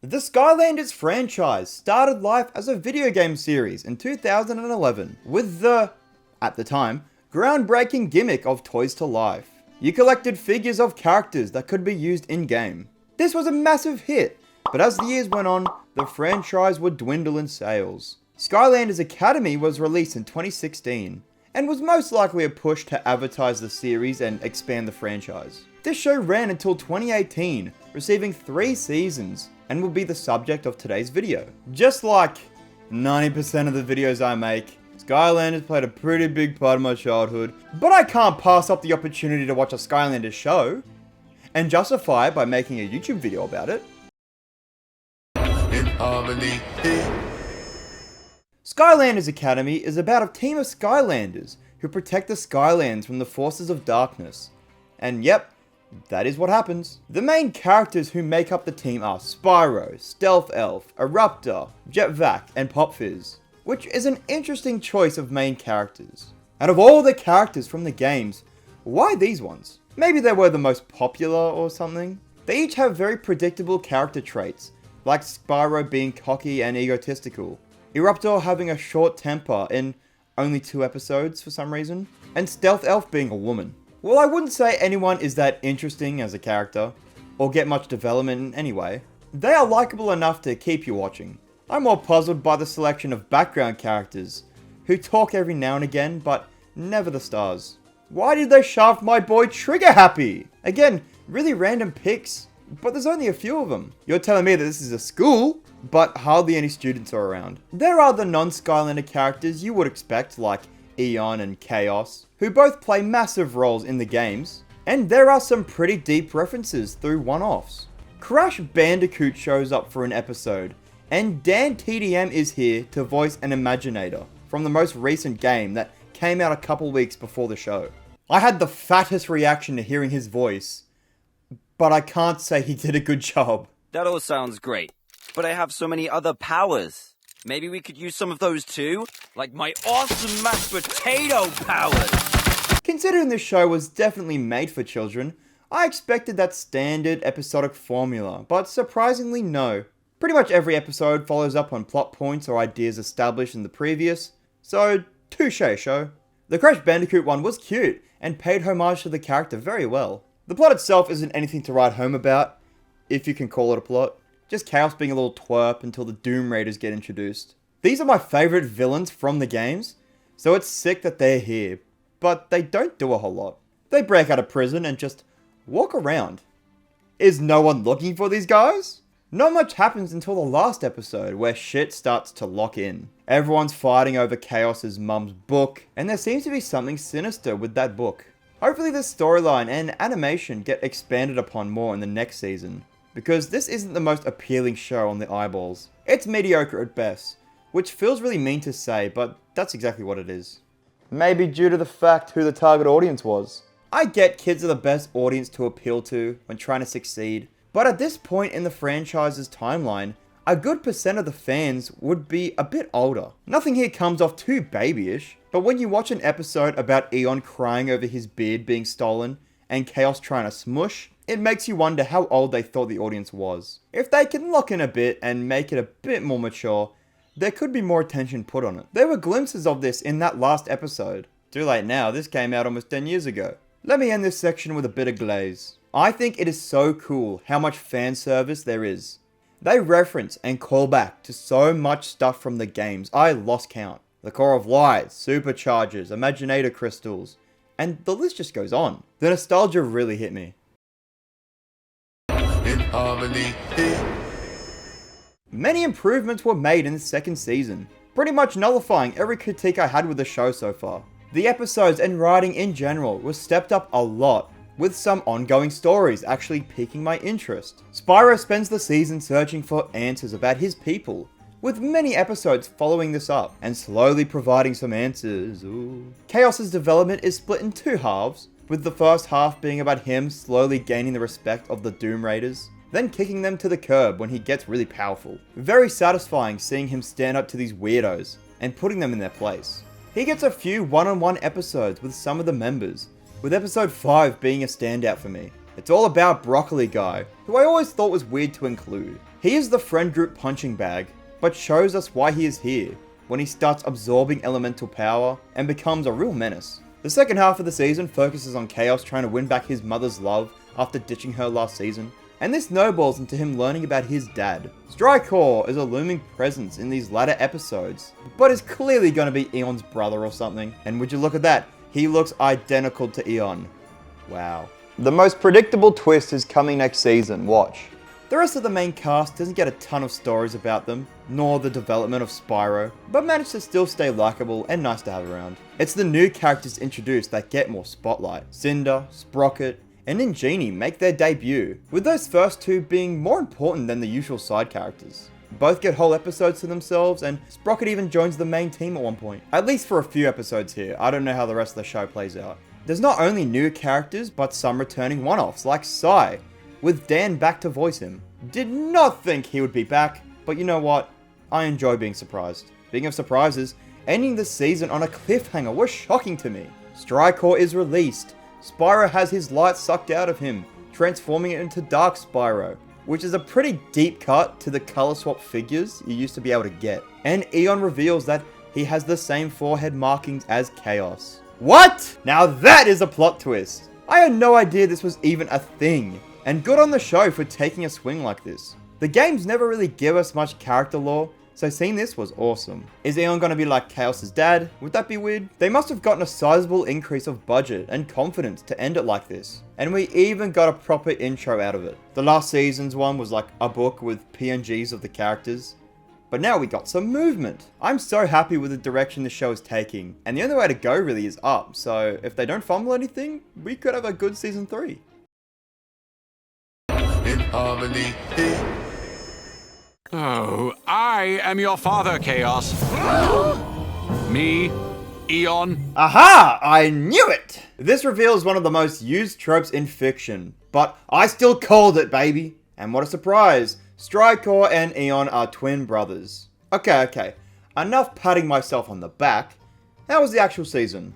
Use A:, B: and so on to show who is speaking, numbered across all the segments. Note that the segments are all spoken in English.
A: The Skylanders franchise started life as a video game series in 2011 with the, at the time, groundbreaking gimmick of Toys to Life. You collected figures of characters that could be used in-game. This was a massive hit, but as the years went on, the franchise would dwindle in sales. Skylanders Academy was released in 2016, and was most likely a push to advertise the series and expand the franchise. This show ran until 2018, receiving 3 seasons, and will be the subject of today's video. Just like 90% of the videos I make, Skylanders played a pretty big part of my childhood, but I can't pass up the opportunity to watch a Skylanders show, and justify it by making a YouTube video about it.
B: In harmony.
A: Skylanders Academy is about a team of Skylanders who protect the Skylands from the forces of darkness. And yep, that is what happens. The main characters who make up the team are Spyro, Stealth Elf, Eruptor, Jetvac, and Pop Fizz, which is an interesting choice of main characters. Out of all the characters from the games, why these ones? Maybe they were the most popular or something? They each have very predictable character traits, like Spyro being cocky and egotistical, Eruptor having a short temper in only 2 episodes for some reason, and Stealth Elf being a woman. Well, I wouldn't say anyone is that interesting as a character, or get much development in any way. They are likable enough to keep you watching. I'm more puzzled by the selection of background characters, who talk every now and again, but never the stars. Why did they shaft my boy Trigger Happy? Again, really random picks, but there's only a few of them. You're telling me that this is a school, but hardly any students are around. There are the non-Skylander characters you would expect, like Eon and Chaos, who both play massive roles in the games, and there are some pretty deep references through one-offs. Crash Bandicoot shows up for an episode, and Dan TDM is here to voice an Imaginator from the most recent game that came out a couple weeks before the show. I had the fattest reaction to hearing his voice, but I can't say he did a good job.
C: That all sounds great, but I have so many other powers. Maybe we could use some of those too? Like my awesome mashed potato powers!
A: Considering this show was definitely made for children, I expected that standard episodic formula, but surprisingly no. Pretty much every episode follows up on plot points or ideas established in the previous, so touché show. The Crash Bandicoot one was cute, and paid homage to the character very well. The plot itself isn't anything to write home about, if you can call it a plot. Just Chaos being a little twerp until the Doom Raiders get introduced. These are my favourite villains from the games, so it's sick that they're here, but they don't do a whole lot. They break out of prison and just walk around. Is no one looking for these guys? Not much happens until the last episode, where shit starts to lock in. Everyone's fighting over Chaos's mum's book, and there seems to be something sinister with that book. Hopefully this storyline and animation get expanded upon more in the next season, because this isn't the most appealing show on the eyeballs. It's mediocre at best, which feels really mean to say, but that's exactly what it is. Maybe due to the fact who the target audience was. I get kids are the best audience to appeal to when trying to succeed, but at this point in the franchise's timeline, a good percent of the fans would be a bit older. Nothing here comes off too babyish, but when you watch an episode about Eon crying over his beard being stolen, and Chaos trying to smush, it makes you wonder how old they thought the audience was. If they can lock in a bit and make it a bit more mature, there could be more attention put on it. There were glimpses of this in that last episode. Too late now, this came out almost 10 years ago. Let me end this section with a bit of glaze. I think it is so cool how much fan service there is. They reference and call back to so much stuff from the games, I lost count. The Core of Light, Superchargers, Imaginator Crystals, and the list just goes on. The nostalgia really hit me.
B: In harmony.
A: Many improvements were made in the second season, pretty much nullifying every critique I had with the show so far. The episodes and writing in general was stepped up a lot, with some ongoing stories actually piquing my interest. Spyro spends the season searching for answers about his people, with many episodes following this up, and slowly providing some answers. Ooh. Chaos's development is split in 2 halves, with the first half being about him slowly gaining the respect of the Doom Raiders, then kicking them to the curb when he gets really powerful. Very satisfying seeing him stand up to these weirdos, and putting them in their place. He gets a few one-on-one episodes with some of the members, with episode 5 being a standout for me. It's all about Broccoli Guy, who I always thought was weird to include. He is the friend group punching bag, but shows us why he is here when he starts absorbing elemental power and becomes a real menace. The second half of the season focuses on Chaos trying to win back his mother's love after ditching her last season, and this snowballs into him learning about his dad. Strykor is a looming presence in these latter episodes, but is clearly going to be Eon's brother or something. And would you look at that, he looks identical to Eon. Wow. The most predictable twist is coming next season, watch. The rest of the main cast doesn't get a ton of stories about them, nor the development of Spyro, but manage to still stay likable and nice to have around. It's the new characters introduced that get more spotlight. Cinder, Sprocket, and Ingenie make their debut, with those first two being more important than the usual side characters. Both get whole episodes to themselves, and Sprocket even joins the main team at one point. At least for a few episodes here, I don't know how the rest of the show plays out. There's not only new characters, but some returning one-offs, like Sai, with Dan back to voice him. Did not think he would be back, but you know what? I enjoy being surprised. Speaking of surprises, ending the season on a cliffhanger was shocking to me. Strykor is released. Spyro has his light sucked out of him, transforming it into Dark Spyro, which is a pretty deep cut to the color swap figures you used to be able to get. And Eon reveals that he has the same forehead markings as Chaos. What? Now that is a plot twist. I had no idea this was even a thing. And good on the show for taking a swing like this. The games never really give us much character lore, so seeing this was awesome. Is Eon gonna be like Chaos' dad? Would that be weird? They must have gotten a sizable increase of budget and confidence to end it like this. And we even got a proper intro out of it. The last season's one was like a book with PNGs of the characters. But now we got some movement. I'm so happy with the direction the show is taking. And the only way to go really is up, so if they don't fumble anything, we could have a good season 3.
B: In harmony.
D: Oh, I am your father, Chaos. Me, Eon.
A: Aha! I knew it! This reveals one of the most used tropes in fiction, but I still called it, baby! And what a surprise! Strykor and Eon are twin brothers. Okay, enough patting myself on the back. How was the actual season?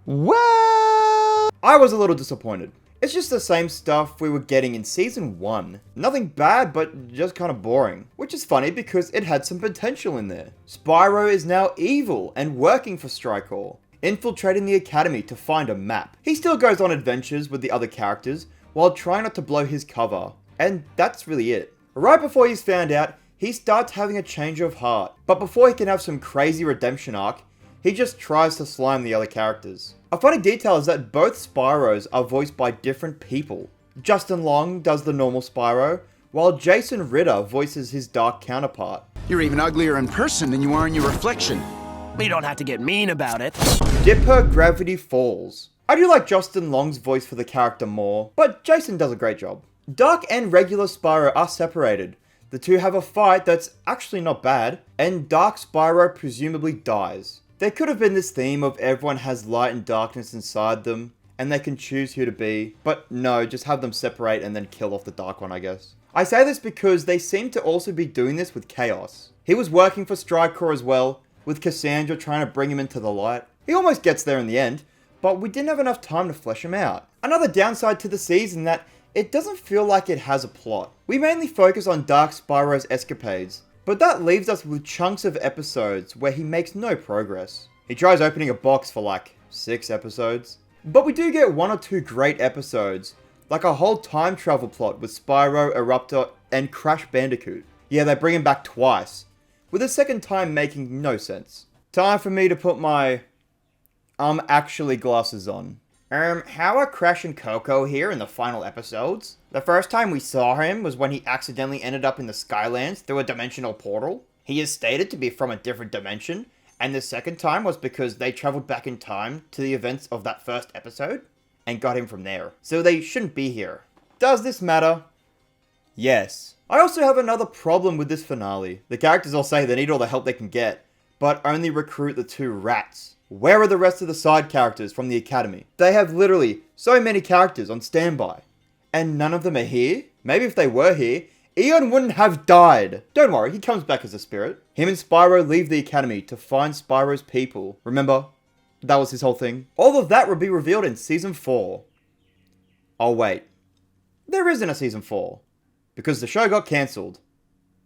A: Well, I was a little disappointed. It's just the same stuff we were getting in season 1. Nothing bad, but just kind of boring. Which is funny because it had some potential in there. Spyro is now evil and working for Strykor, infiltrating the academy to find a map. He still goes on adventures with the other characters while trying not to blow his cover. And that's really it. Right before he's found out, he starts having a change of heart. But before he can have some crazy redemption arc, he just tries to slime the other characters. A funny detail is that both Spyros are voiced by different people. Justin Long does the normal Spyro, while Jason Ritter voices his dark counterpart.
E: You're even uglier in person than you are in your reflection.
F: We don't have to get mean about it.
A: Dipper Gravity Falls. I do like Justin Long's voice for the character more, but Jason does a great job. Dark and regular Spyro are separated. The two have a fight that's actually not bad, and Dark Spyro presumably dies. There could have been this theme of everyone has light and darkness inside them, and they can choose who to be, but no, just have them separate and then kill off the dark one, I guess. I say this because they seem to also be doing this with Chaos. He was working for Strykor as well, with Cassandra trying to bring him into the light. He almost gets there in the end, but we didn't have enough time to flesh him out. Another downside to the season that it doesn't feel like it has a plot. We mainly focus on Dark Spyro's escapades, but that leaves us with chunks of episodes where he makes no progress. He tries opening a box for like 6 episodes. But we do get 1 or 2 great episodes, like a whole time travel plot with Spyro, Eruptor, and Crash Bandicoot. Yeah, they bring him back twice, with the second time making no sense. Time for me to put my actually glasses on. How are Crash and Coco here in the final episodes? The first time we saw him was when he accidentally ended up in the Skylands through a dimensional portal. He is stated to be from a different dimension, and the second time was because they traveled back in time to the events of that first episode and got him from there. So they shouldn't be here. Does this matter? Yes. I also have another problem with this finale. The characters all say they need all the help they can get, but only recruit the 2 rats. Where are the rest of the side characters from the academy? They have literally so many characters on standby, and none of them are here? Maybe if they were here, Eon wouldn't have died. Don't worry, he comes back as a spirit. Him and Spyro leave the academy to find Spyro's people. Remember? That was his whole thing. All of that will be revealed in season 4. Oh wait, there isn't a season 4, because the show got cancelled.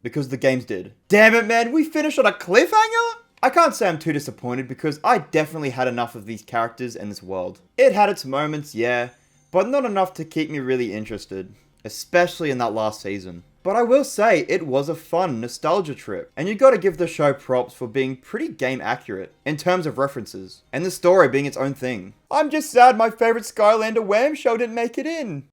A: because the games did. Damn it, man, we finished on a cliffhanger? I can't say I'm too disappointed because I definitely had enough of these characters and this world. It had its moments, yeah, but not enough to keep me really interested, especially in that last season. But I will say, it was a fun nostalgia trip, and you gotta give the show props for being pretty game accurate, in terms of references, and the story being its own thing. I'm just sad my favourite Skylander Wham show didn't make it in.